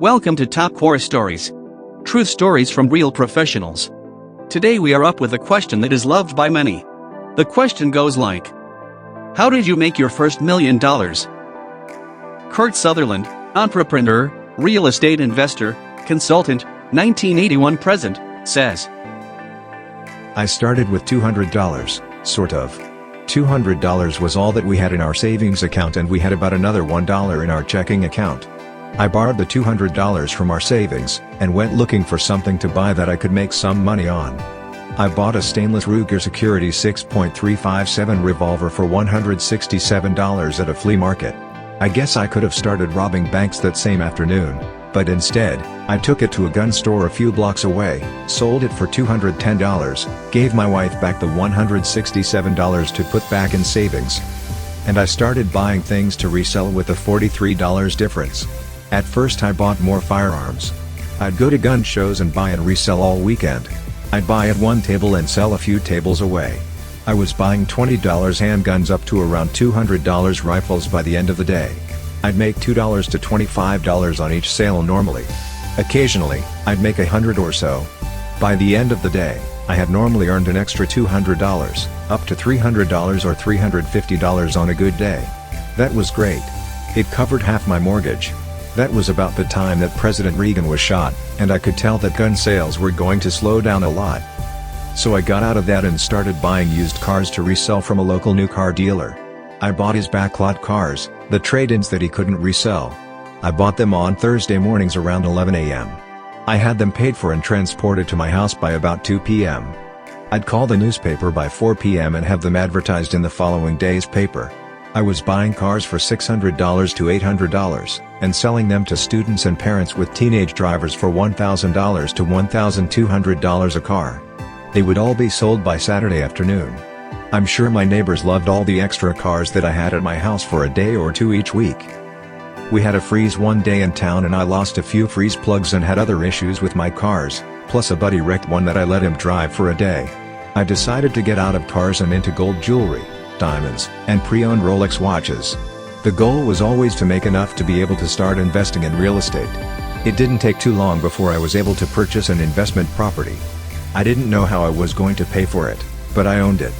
Welcome to Top Quora Stories. Truth stories from real professionals. Today we are up with a question that is loved by many. The question goes like, how did you make your first $1 million? Kurt Sutherland, entrepreneur, real estate investor, consultant, 1981 present, says, I started with $200, sort of. $200 was all that we had in our savings account, and we had about another $1 in our checking account. I borrowed the $200 from our savings, and went looking for something to buy that I could make some money on. I bought a stainless Ruger Security 6.357 revolver for $167 at a flea market. I guess I could have started robbing banks that same afternoon, but instead, I took it to a gun store a few blocks away, sold it for $210, gave my wife back the $167 to put back in savings. And I started buying things to resell with a $43 difference. At first I bought more firearms. I'd go to gun shows and buy and resell all weekend. I'd buy at one table and sell a few tables away. I was buying $20 handguns up to around $200 rifles by the end of the day. I'd make $2 to $25 on each sale normally. Occasionally, I'd make $100 or so. By the end of the day, I had normally earned an extra $200, up to $300 or $350 on a good day. That was great. It covered half my mortgage. That was about the time that President Reagan was shot, and I could tell that gun sales were going to slow down a lot. So I got out of that and started buying used cars to resell from a local new car dealer. I bought his backlot cars, the trade-ins that he couldn't resell. I bought them on Thursday mornings around 11 a.m. I had them paid for and transported to my house by about 2 p.m. I'd call the newspaper by 4 p.m. and have them advertised in the following day's paper. I was buying cars for $600 to $800, and selling them to students and parents with teenage drivers for $1,000 to $1,200 a car. They would all be sold by Saturday afternoon. I'm sure my neighbors loved all the extra cars that I had at my house for a day or two each week. We had a freeze one day in town and I lost a few freeze plugs and had other issues with my cars, plus a buddy wrecked one that I let him drive for a day. I decided to get out of cars and into gold jewelry, diamonds, and pre-owned Rolex watches. The goal was always to make enough to be able to start investing in real estate. It didn't take too long before I was able to purchase an investment property. I didn't know how I was going to pay for it, but I owned it.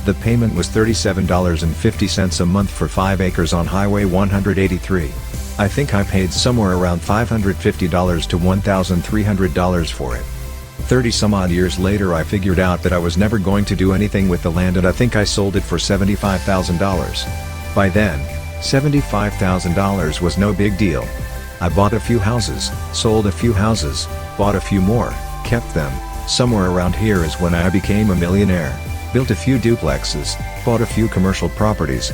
The payment was $37.50 a month for 5 acres on Highway 183. I think I paid somewhere around $550 to $1,300 for it. 30 some odd years later I figured out that I was never going to do anything with the land, and I think I sold it for $75,000. By then, $75,000 was no big deal. I bought a few houses, sold a few houses, bought a few more, kept them. Somewhere around here is when I became a millionaire. Built a few duplexes, bought a few commercial properties.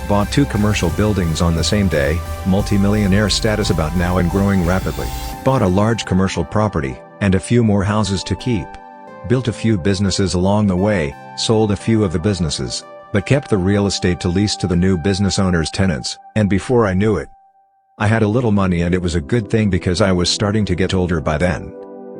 Bought 2 commercial buildings on the same day, multi-millionaire status about now and growing rapidly. Bought a large commercial property, and a few more houses to keep. Built a few businesses along the way, sold a few of the businesses, but kept the real estate to lease to the new business owners' tenants, and before I knew it, I had a little money, and it was a good thing because I was starting to get older by then.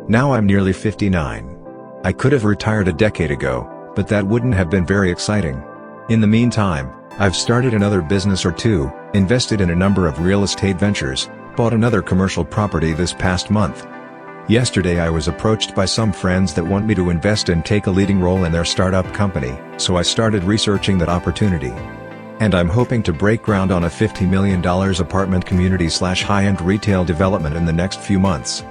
Now I'm nearly 59. I could have retired a decade ago, but that wouldn't have been very exciting. In the meantime, I've started another business or two, invested in a number of real estate ventures, bought another commercial property this past month. Yesterday I was approached by some friends that want me to invest and take a leading role in their startup company, so I started researching that opportunity. And I'm hoping to break ground on a $50 million apartment community/high-end retail development in the next few months.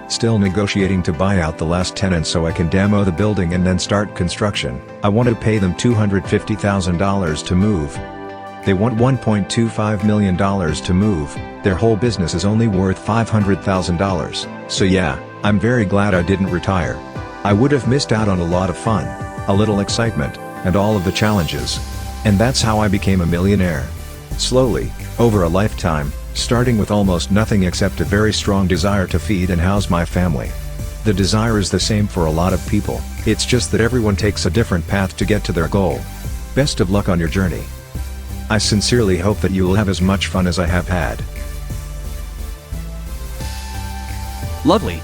Still negotiating to buy out the last tenant so I can demo the building and then start construction. I want to pay them $250,000 to move. They want $1.25 million to move. Their whole business is only worth $500,000. So yeah, I'm very glad I didn't retire. I would have missed out on a lot of fun, a little excitement, and all of the challenges. And that's how I became a millionaire. Slowly, over a lifetime, starting with almost nothing except a very strong desire to feed and house my family. The desire is the same for a lot of people, it's just that everyone takes a different path to get to their goal. Best of luck on your journey. I sincerely hope that you will have as much fun as I have had. Lovely.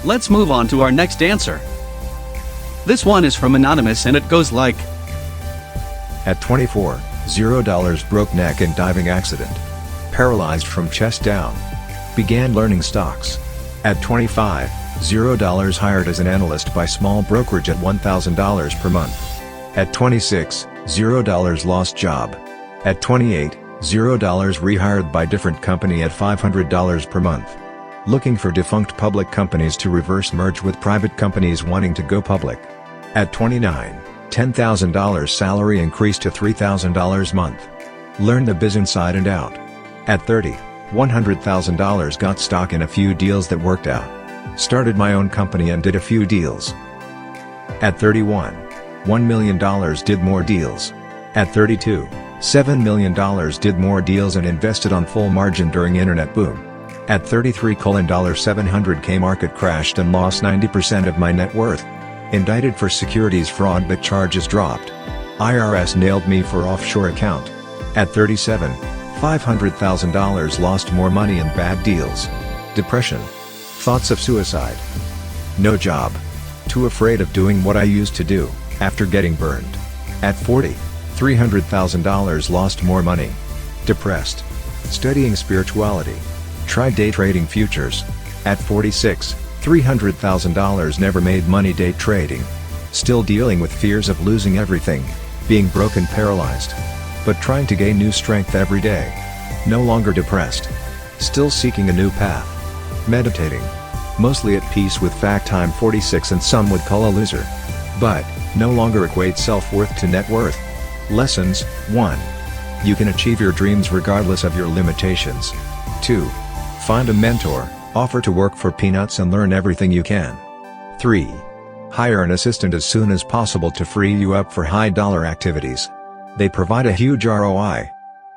Let's move on to our next answer. This one is from Anonymous and it goes like, At 24, $0 broke neck in diving accident. Paralyzed from chest down. Began learning stocks. At 25, $0 hired as an analyst by small brokerage at $1,000 per month. At 26, $0 lost job. At 28, $0 rehired by different company at $500 per month. Looking for defunct public companies to reverse merge with private companies wanting to go public. At 29, $10,000 salary increased to $3,000 a month. Learn the biz inside and out. At 30, $100,000 got stock in a few deals that worked out. Started my own company and did a few deals. At 31, $1 million did more deals. At 32, $7 million did more deals and invested on full margin during internet boom. At 33, $700K market crashed and lost 90% of my net worth. Indicted for securities fraud but charges dropped. IRS nailed me for offshore account. At 37, $500,000 lost more money in bad deals. Depression. Thoughts of suicide. No job. Too afraid of doing what I used to do, after getting burned. At 40, $300,000 lost more money. Depressed. Studying spirituality. Tried day trading futures. At 46, $300,000 never made money day trading. Still dealing with fears of losing everything, being broke and paralyzed. But trying to gain new strength every day. No longer depressed. Still seeking a new path. Meditating. Mostly at peace with fact. I'm 46 and some would call a loser. But, no longer equate self-worth to net worth. Lessons. 1. You can achieve your dreams regardless of your limitations. 2. Find a mentor, offer to work for peanuts and learn everything you can. 3. Hire an assistant as soon as possible to free you up for high-dollar activities. They provide a huge ROI.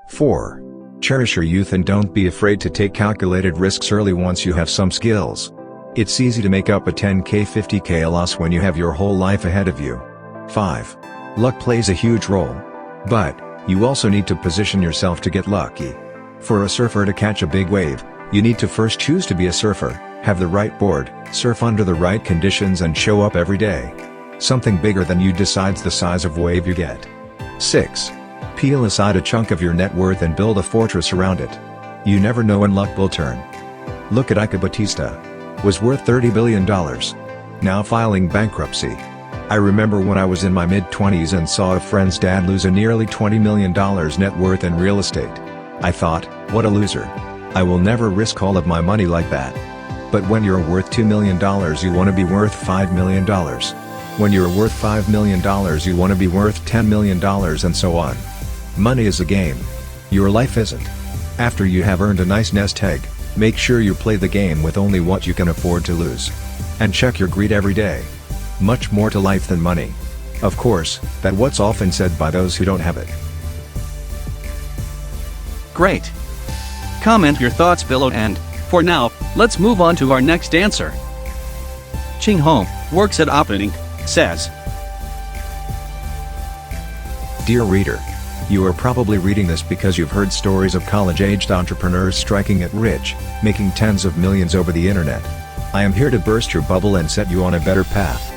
4. Cherish your youth and don't be afraid to take calculated risks early once you have some skills. It's easy to make up a 10K 50K loss when you have your whole life ahead of you. 5. Luck plays a huge role. But, you also need to position yourself to get lucky. For a surfer to catch a big wave, you need to first choose to be a surfer, have the right board, surf under the right conditions and show up every day. Something bigger than you decides the size of wave you get. 6. Peel aside a chunk of your net worth and build a fortress around it. You never know when luck will turn. Look at Ike Batista. Was worth $30 billion. Now filing bankruptcy. I remember when I was in my mid-20s and saw a friend's dad lose a nearly $20 million net worth in real estate. I thought, what a loser. I will never risk all of my money like that. But when you're worth $2 million you want to be worth $5 million. When you're worth $5 million you want to be worth $10 million and so on. Money is a game. Your life isn't. After you have earned a nice nest egg, make sure you play the game with only what you can afford to lose. And check your greed every day. Much more to life than money. Of course, that's what's often said by those who don't have it. Great. Comment your thoughts below and, for now, let's move on to our next answer. Ching Hong, works at Operating, says, Dear reader, you are probably reading this because you've heard stories of college-aged entrepreneurs striking it rich, making tens of millions over the internet. I am here to burst your bubble and set you on a better path.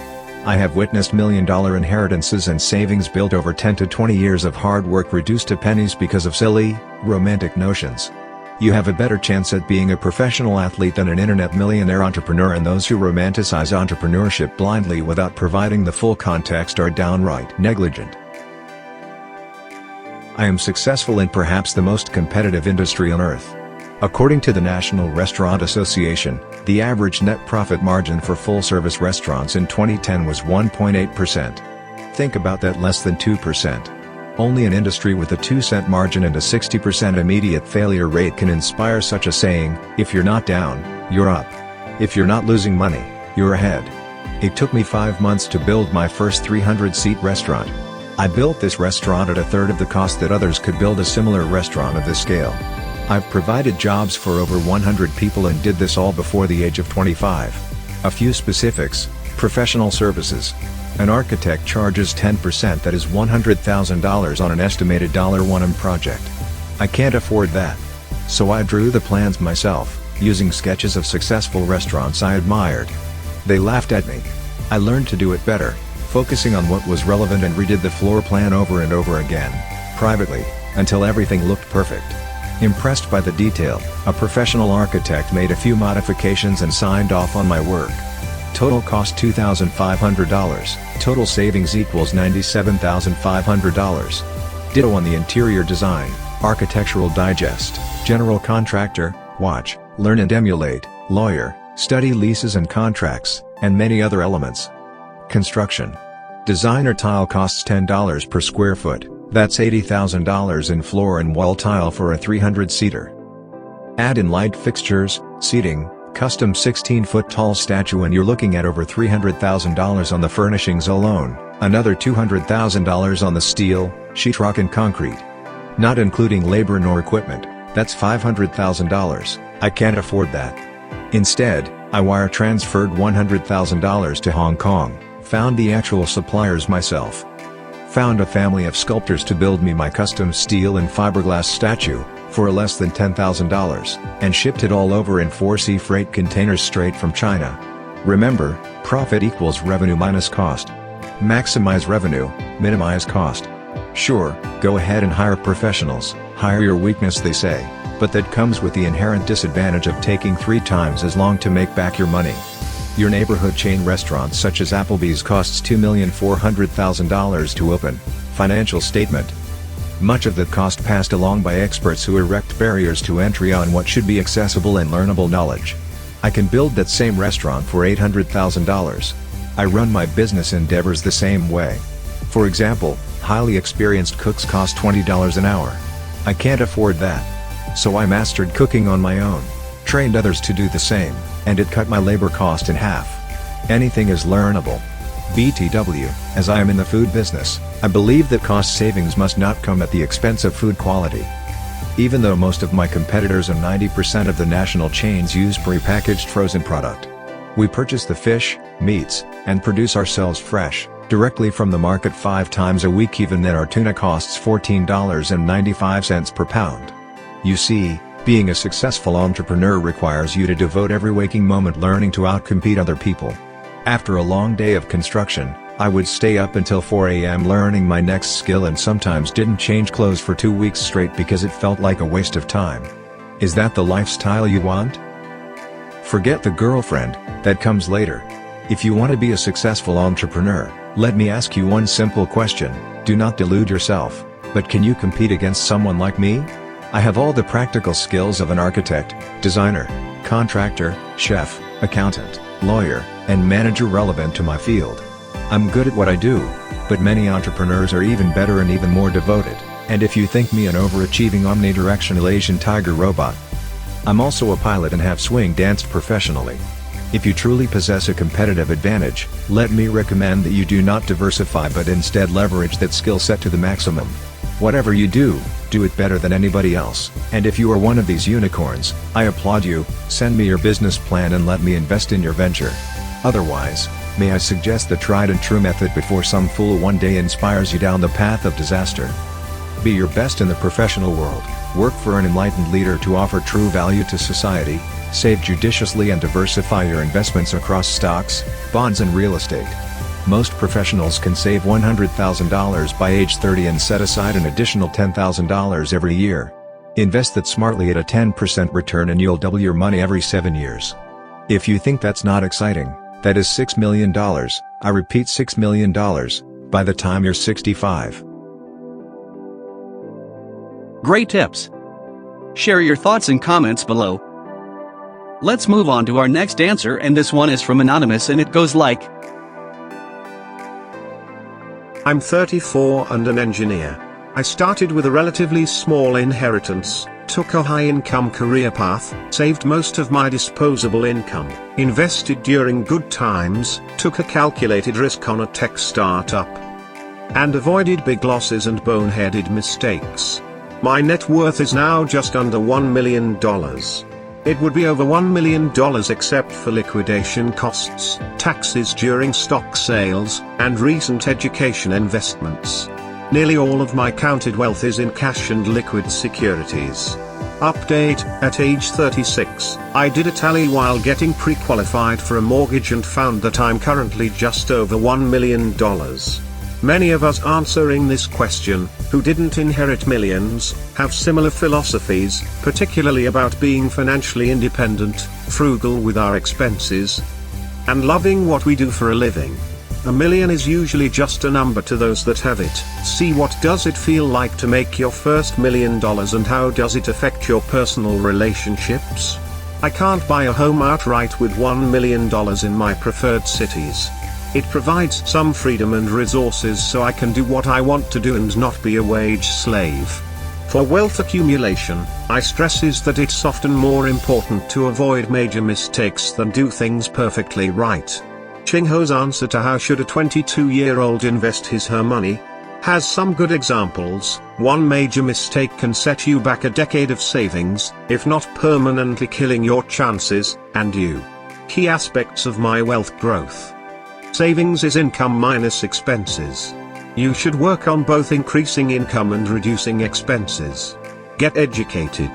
I have witnessed million-dollar inheritances and savings built over 10 to 20 years of hard work reduced to pennies because of silly, romantic notions. You have a better chance at being a professional athlete than an internet millionaire entrepreneur, and those who romanticize entrepreneurship blindly without providing the full context are downright negligent. I am successful in perhaps the most competitive industry on earth. According to the National Restaurant Association, the average net profit margin for full-service restaurants in 2010 was 1.8%. Think about that, less than 2%. Only an industry with a 2-cent margin and a 60% immediate failure rate can inspire such a saying: if you're not down, you're up. If you're not losing money, you're ahead. It took me 5 months to build my first 300-seat restaurant. I built this restaurant at a third of the cost that others could build a similar restaurant of this scale. I've provided jobs for over 100 people and did this all before the age of 25. A few specifics: professional services. An architect charges 10%, that is $100,000 on an estimated $1 project. I can't afford that. So I drew the plans myself, using sketches of successful restaurants I admired. They laughed at me. I learned to do it better, focusing on what was relevant, and redid the floor plan over and over again, privately, until everything looked perfect. Impressed by the detail, a professional architect made a few modifications and signed off on my work. Total cost $2,500, total savings equals $97,500. Ditto on the interior design, Architectural Digest, general contractor, watch, learn and emulate, lawyer, study leases and contracts, and many other elements. Construction. Designer tile costs $10 per square foot, that's $80,000 in floor and wall tile for a 300-seater. Add in light fixtures, seating, custom 16-foot tall statue and you're looking at over $300,000 on the furnishings alone, another $200,000 on the steel, sheetrock and concrete. Not including labor nor equipment, that's $500,000, I can't afford that. Instead, I wire transferred $100,000 to Hong Kong, found the actual suppliers myself. Found a family of sculptors to build me my custom steel and fiberglass statue, for less than $10,000, and shipped it all over in 4 sea freight containers straight from China. Remember, profit equals revenue minus cost. Maximize revenue, minimize cost. Sure, go ahead and hire professionals, hire your weakness they say, but that comes with the inherent disadvantage of taking 3 times as long to make back your money. Your neighborhood chain restaurants such as Applebee's costs $2,400,000 to open. Financial statement. Much of the cost passed along by experts who erect barriers to entry on what should be accessible and learnable knowledge. I can build that same restaurant for $800,000. I run my business endeavors the same way. For example, highly experienced cooks cost $20 an hour. I can't afford that. So I mastered cooking on my own, trained others to do the same, and it cut my labor cost in half. Anything is learnable. BTW, as I am in the food business, I believe that cost savings must not come at the expense of food quality. Even though most of my competitors and 90% of the national chains use pre-packaged frozen product, we purchase the fish, meats, and produce ourselves fresh, directly from the market 5 times a week. Even then our tuna costs $14.95 per pound. You see, being a successful entrepreneur requires you to devote every waking moment learning to outcompete other people. After a long day of construction, I would stay up until 4 a.m. learning my next skill and sometimes didn't change clothes for 2 weeks straight because it felt like a waste of time. Is that the lifestyle you want? Forget the girlfriend, that comes later. If you want to be a successful entrepreneur, let me ask you one simple question: do not delude yourself, but can you compete against someone like me? I have all the practical skills of an architect, designer, contractor, chef, accountant, lawyer, and manager relevant to my field. I'm good at what I do, but many entrepreneurs are even better and even more devoted, and if you think me an overachieving omnidirectional Asian tiger robot, I'm also a pilot and have swing danced professionally. If you truly possess a competitive advantage, let me recommend that you do not diversify but instead leverage that skill set to the maximum. Whatever you do it better than anybody else, and if you are one of these unicorns, I applaud you. Send me your business plan and let me invest in your venture. Otherwise, may I suggest the tried and true method before some fool one day inspires you down the path of disaster. Be your best in the professional world, work for an enlightened leader to offer true value to society, save judiciously and diversify your investments across stocks, bonds and real estate. Most professionals can save $100,000 by age 30 and set aside an additional $10,000 every year. Invest that smartly at a 10% return and you'll double your money every 7 years. If you think that's not exciting, that is $6 million, I repeat $6 million, by the time you're 65. Great tips. Share your thoughts and comments below. Let's move on to our next answer, and this one is from Anonymous and it goes like, I'm 34 and an engineer. I started with a relatively small inheritance, took a high-income career path, saved most of my disposable income, invested during good times, took a calculated risk on a tech startup, and avoided big losses and boneheaded mistakes. My net worth is now just under $1 million. It would be over $1 million except for liquidation costs, taxes during stock sales, and recent education investments. Nearly all of my counted wealth is in cash and liquid securities. Update: at age 36, I did a tally while getting pre-qualified for a mortgage and found that I'm currently just over $1 million. Many of us answering this question, who didn't inherit millions, have similar philosophies, particularly about being financially independent, frugal with our expenses, and loving what we do for a living. $1 million is usually just a number to those that have it. See, what does it feel like to make your first $1 million, and how does it affect your personal relationships? I can't buy a home outright with $1 million in my preferred cities. It provides some freedom and resources so I can do what I want to do and not be a wage slave. For wealth accumulation, I stresses that it's often more important to avoid major mistakes than do things perfectly right. Ching Ho's answer to how should a 22-year-old invest her money has some good examples. One major mistake can set you back a decade of savings, if not permanently killing your chances, and you. Key aspects of my wealth growth. Savings is income minus expenses. You should work on both increasing income and reducing expenses. Get educated.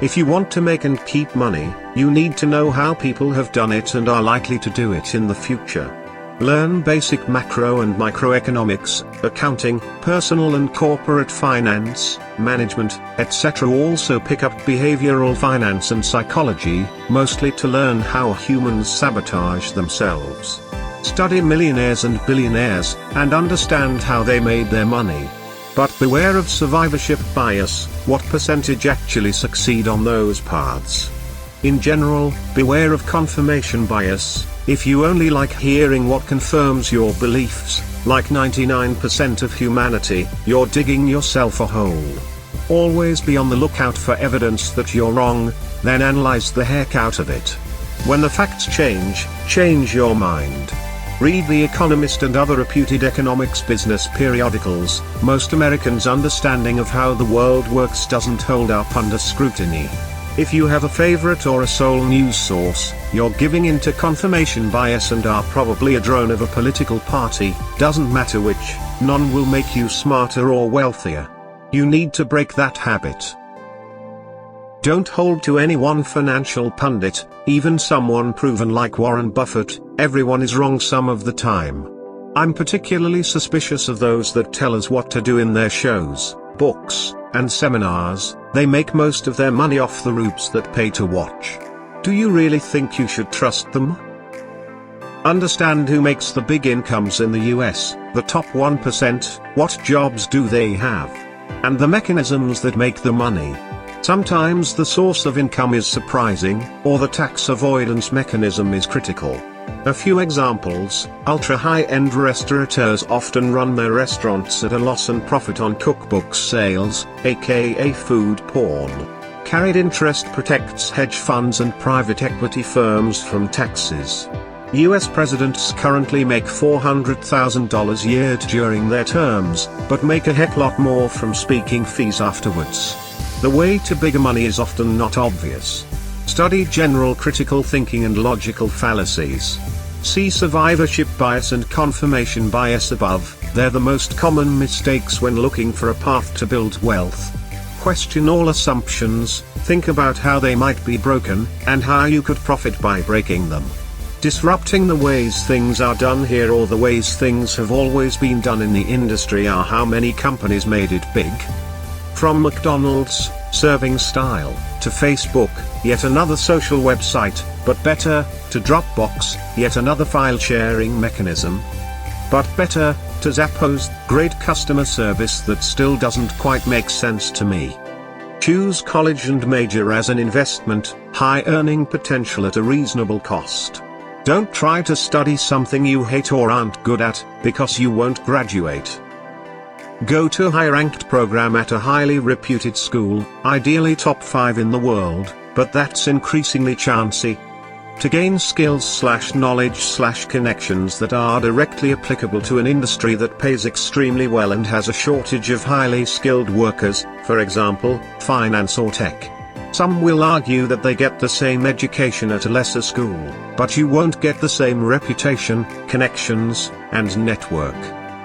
If you want to make and keep money, you need to know how people have done it and are likely to do it in the future. Learn basic macro and microeconomics, accounting, personal and corporate finance, management, etc. Also pick up behavioral finance and psychology, mostly to learn how humans sabotage themselves. Study millionaires and billionaires, and understand how they made their money. But beware of survivorship bias. What percentage actually succeed on those paths? In general, beware of confirmation bias. If you only like hearing what confirms your beliefs, like 99% of humanity, you're digging yourself a hole. Always be on the lookout for evidence that you're wrong, then analyze the heck out of it. When the facts change your mind. Read The Economist and other reputed economics business periodicals. Most Americans' understanding of how the world works doesn't hold up under scrutiny. If you have a favorite or a sole news source, you're giving into confirmation bias and are probably a drone of a political party. Doesn't matter which, none will make you smarter or wealthier. You need to break that habit. Don't hold to any one financial pundit, even someone proven like Warren Buffett. Everyone is wrong some of the time. I'm particularly suspicious of those that tell us what to do in their shows, books, and seminars. They make most of their money off the rubes that pay to watch. Do you really think you should trust them? Understand who makes the big incomes in the US, the top 1%, what jobs do they have, and the mechanisms that make the money. Sometimes the source of income is surprising, or the tax avoidance mechanism is critical. A few examples: ultra-high-end restaurateurs often run their restaurants at a loss and profit on cookbook sales, aka food porn. Carried interest protects hedge funds and private equity firms from taxes. US presidents currently make $400,000 a year during their terms, but make a heck lot more from speaking fees afterwards. The way to bigger money is often not obvious. Study general critical thinking and logical fallacies. See survivorship bias and confirmation bias above. They're the most common mistakes when looking for a path to build wealth. Question all assumptions, think about how they might be broken, and how you could profit by breaking them. Disrupting the ways things are done here or the ways things have always been done in the industry are how many companies made it big. From McDonald's, serving style, to Facebook, yet another social website, but better, to Dropbox, yet another file-sharing mechanism. But better, to Zappos, great customer service that still doesn't quite make sense to me. Choose college and major as an investment, high earning potential at a reasonable cost. Don't try to study something you hate or aren't good at, because you won't graduate. Go to a high-ranked program at a highly reputed school, ideally top 5 in the world, but that's increasingly chancy. To gain skills/knowledge/connections that are directly applicable to an industry that pays extremely well and has a shortage of highly skilled workers, for example, finance or tech. Some will argue that they get the same education at a lesser school, but you won't get the same reputation, connections, and network.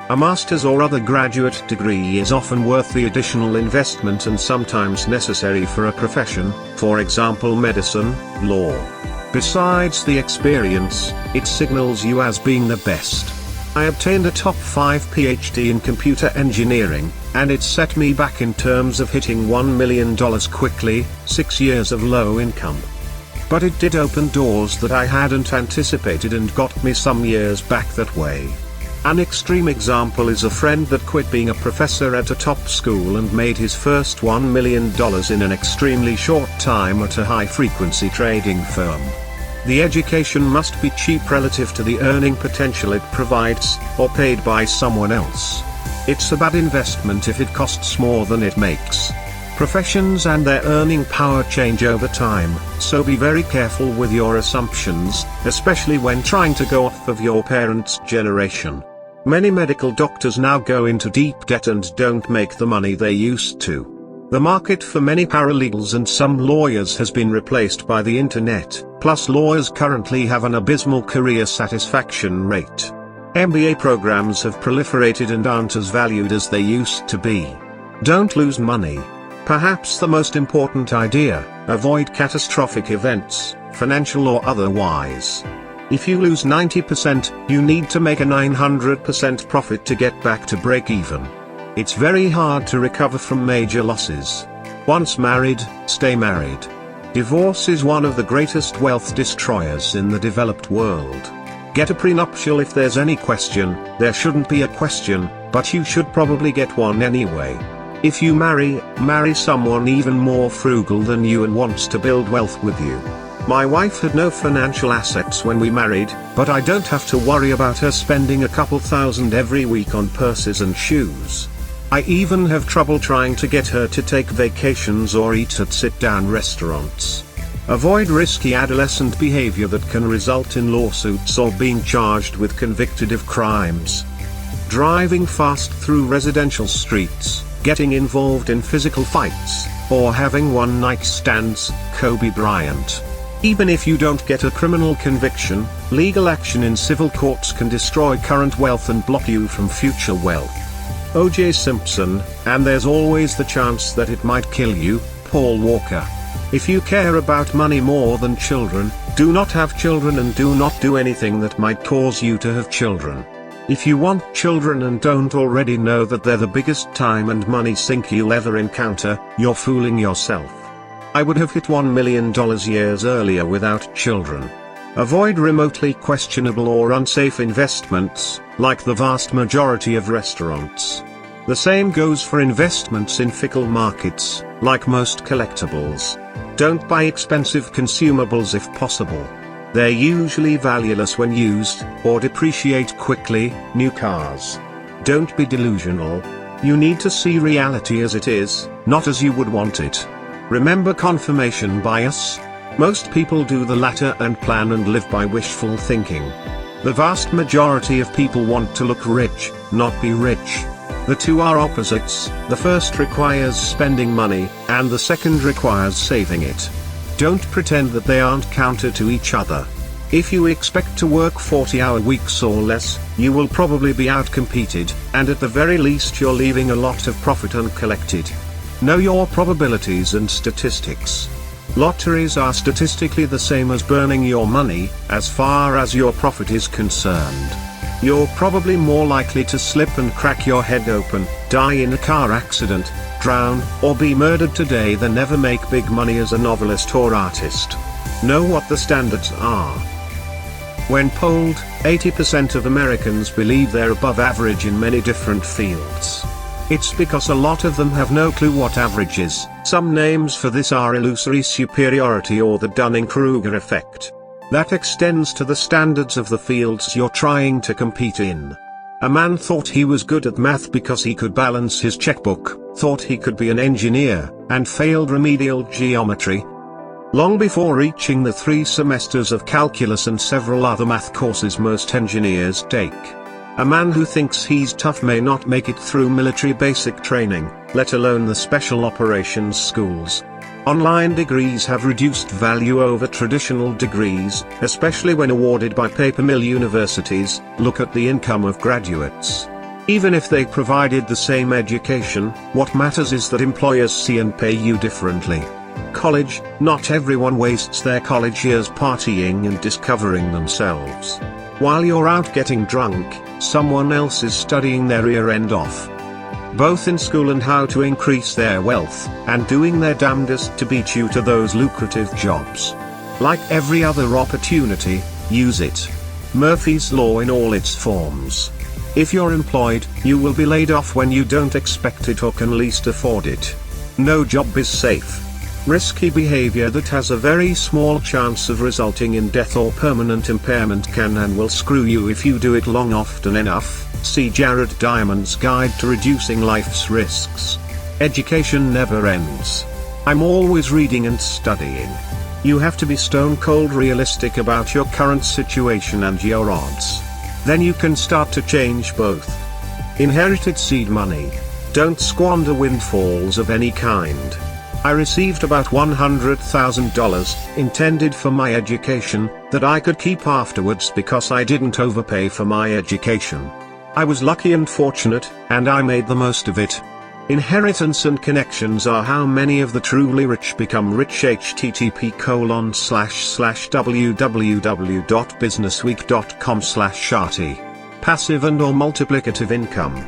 A master's or other graduate degree is often worth the additional investment and sometimes necessary for a profession, for example medicine, law. Besides the experience, it signals you as being the best. I obtained a top 5 PhD in computer engineering, and it set me back in terms of hitting $1 million quickly, 6 years of low income. But it did open doors that I hadn't anticipated and got me some years back that way. An extreme example is a friend that quit being a professor at a top school and made his first $1 million in an extremely short time at a high-frequency trading firm. The education must be cheap relative to the earning potential it provides, or paid by someone else. It's a bad investment if it costs more than it makes. Professions and their earning power change over time, so be very careful with your assumptions, especially when trying to go off of your parents' generation. Many medical doctors now go into deep debt and don't make the money they used to. The market for many paralegals and some lawyers has been replaced by the internet, plus lawyers currently have an abysmal career satisfaction rate. MBA programs have proliferated and aren't as valued as they used to be. Don't lose money. Perhaps the most important idea: avoid catastrophic events, financial or otherwise. If you lose 90%, you need to make a 900% profit to get back to break even. It's very hard to recover from major losses. Once married, stay married. Divorce is one of the greatest wealth destroyers in the developed world. Get a prenuptial if there's any question. There shouldn't be a question, but you should probably get one anyway. If you marry someone even more frugal than you and wants to build wealth with you. My wife had no financial assets when we married, but I don't have to worry about her spending a couple thousand every week on purses and shoes. I even have trouble trying to get her to take vacations or eat at sit-down restaurants. Avoid risky adolescent behavior that can result in lawsuits or being charged with convicted of crimes. Driving fast through residential streets, getting involved in physical fights, or having one-night stands. Kobe Bryant. Even if you don't get a criminal conviction, legal action in civil courts can destroy current wealth and block you from future wealth. O.J. Simpson, and there's always the chance that it might kill you. Paul Walker. If you care about money more than children, do not have children and do not do anything that might cause you to have children. If you want children and don't already know that they're the biggest time and money sink you'll ever encounter, you're fooling yourself. I would have hit $1 million years earlier without children. Avoid remotely questionable or unsafe investments, like the vast majority of restaurants. The same goes for investments in fickle markets, like most collectibles. Don't buy expensive consumables if possible. They're usually valueless when used, or depreciate quickly. New cars. Don't be delusional. You need to see reality as it is, not as you would want it. Remember confirmation bias? Most people do the latter and plan and live by wishful thinking. The vast majority of people want to look rich, not be rich. The two are opposites. The first requires spending money, and the second requires saving it. Don't pretend that they aren't counter to each other. If you expect to work 40-hour weeks or less, you will probably be outcompeted, and at the very least you're leaving a lot of profit uncollected. Know your probabilities and statistics. Lotteries are statistically the same as burning your money, as far as your profit is concerned. You're probably more likely to slip and crack your head open, die in a car accident, drown, or be murdered today than ever make big money as a novelist or artist. Know what the standards are. When polled, 80% of Americans believe they're above average in many different fields. It's because a lot of them have no clue what average is. Some names for this are illusory superiority or the Dunning-Kruger effect. That extends to the standards of the fields you're trying to compete in. A man thought he was good at math because he could balance his checkbook, thought he could be an engineer, and failed remedial geometry. Long before reaching the 3 semesters of calculus and several other math courses most engineers take. A man who thinks he's tough may not make it through military basic training, let alone the special operations schools. Online degrees have reduced value over traditional degrees, especially when awarded by paper mill universities. Look at the income of graduates. Even if they provided the same education, what matters is that employers see and pay you differently. College, not everyone wastes their college years partying and discovering themselves. While you're out getting drunk, someone else is studying their rear end off, both in school and how to increase their wealth, and doing their damnedest to beat you to those lucrative jobs. Like every other opportunity, use it. Murphy's Law in all its forms. If you're employed, you will be laid off when you don't expect it or can least afford it. No job is safe. Risky behavior that has a very small chance of resulting in death or permanent impairment can and will screw you if you do it long often enough. See Jared Diamond's Guide to Reducing Life's Risks. Education never ends. I'm always reading and studying. You have to be stone cold realistic about your current situation and your odds. Then you can start to change both. Inherited seed money. Don't squander windfalls of any kind. I received about $100,000, intended for my education, that I could keep afterwards because I didn't overpay for my education. I was lucky and fortunate, and I made the most of it. Inheritance and connections are how many of the truly rich become rich. http://www.businessweek.com/sharty. Passive and or multiplicative income.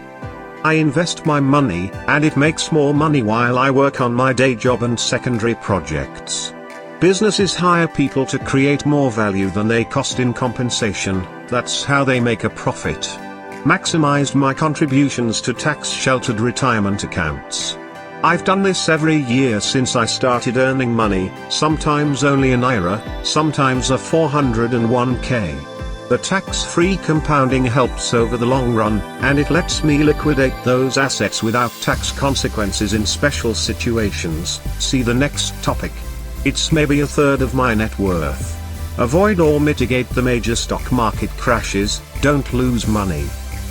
I invest my money, and it makes more money while I work on my day job and secondary projects. Businesses hire people to create more value than they cost in compensation. That's how they make a profit. Maximized my contributions to tax-sheltered retirement accounts. I've done this every year since I started earning money, sometimes only a naira, sometimes a 401k. The tax-free compounding helps over the long run, and it lets me liquidate those assets without tax consequences in special situations. See the next topic. It's maybe a third of my net worth. Avoid or mitigate the major stock market crashes, don't lose money.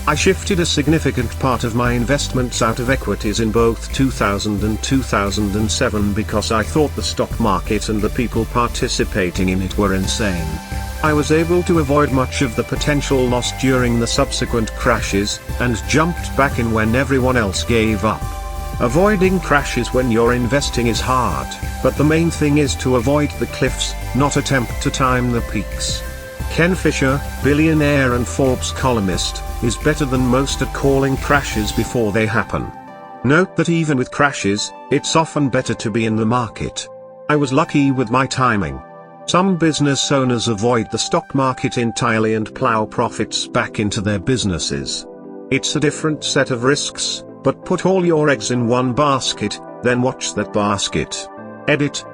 I shifted a significant part of my investments out of equities in both 2000 and 2007 because I thought the stock market and the people participating in it were insane. I was able to avoid much of the potential loss during the subsequent crashes, and jumped back in when everyone else gave up. Avoiding crashes when you're investing is hard, but the main thing is to avoid the cliffs, not attempt to time the peaks. Ken Fisher, billionaire and Forbes columnist, is better than most at calling crashes before they happen. Note that even with crashes, it's often better to be in the market. I was lucky with my timing. Some business owners avoid the stock market entirely and plow profits back into their businesses. It's a different set of risks, but put all your eggs in one basket, then watch that basket. Edit.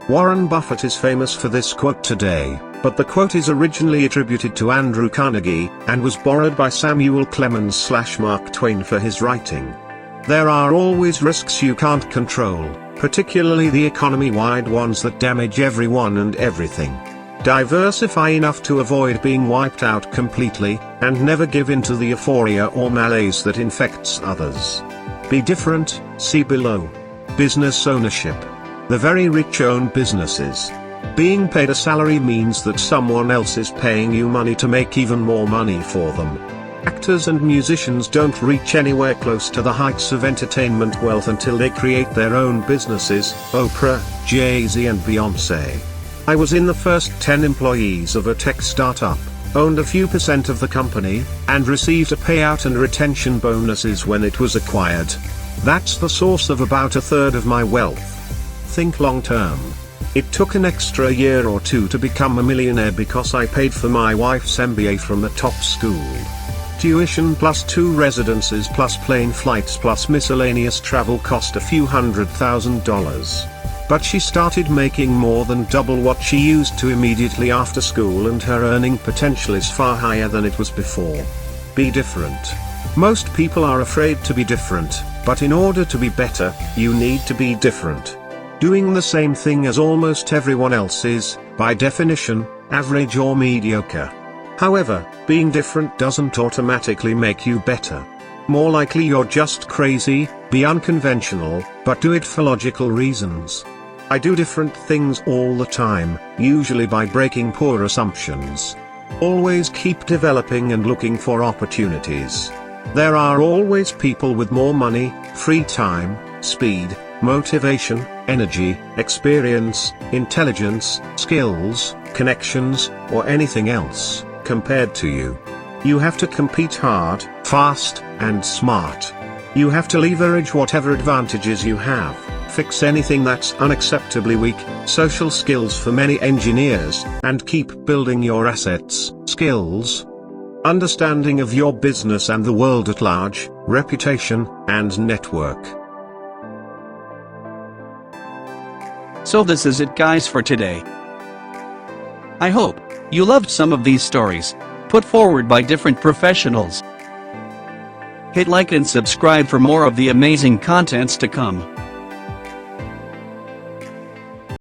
Warren Buffett is famous for this quote today, but the quote is originally attributed to Andrew Carnegie, and was borrowed by Samuel Clemens/Mark Twain for his writing. There are always risks you can't control, particularly the economy-wide ones that damage everyone and everything. Diversify enough to avoid being wiped out completely, and never give in to the euphoria or malaise that infects others. Be different, see below. Business ownership. The very rich own businesses. Being paid a salary means that someone else is paying you money to make even more money for them. Actors and musicians don't reach anywhere close to the heights of entertainment wealth until they create their own businesses. Oprah, Jay-Z and Beyoncé. I was in the first 10 employees of a tech startup, owned a few percent of the company, and received a payout and retention bonuses when it was acquired. That's the source of about a third of my wealth. Think long term. It took an extra year or two to become a millionaire because I paid for my wife's MBA from a top school. Tuition plus 2 residences plus plane flights plus miscellaneous travel cost a few $100,000. But she started making more than double what she used to immediately after school, and her earning potential is far higher than it was before. Be different. Most people are afraid to be different, but in order to be better, you need to be different. Doing the same thing as almost everyone else is, by definition, average or mediocre. However, being different doesn't automatically make you better. More likely you're just crazy. Be unconventional, but do it for logical reasons. I do different things all the time, usually by breaking poor assumptions. Always keep developing and looking for opportunities. There are always people with more money, free time, speed, motivation, energy, experience, intelligence, skills, connections, or anything else, compared to you. You have to compete hard, fast, and smart. You have to leverage whatever advantages you have, fix anything that's unacceptably weak, social skills for many engineers, and keep building your assets, skills, understanding of your business and the world at large, reputation, and network. So this is it guys for today. I hope you loved some of these stories, put forward by different professionals. Hit like and subscribe for more of the amazing contents to come.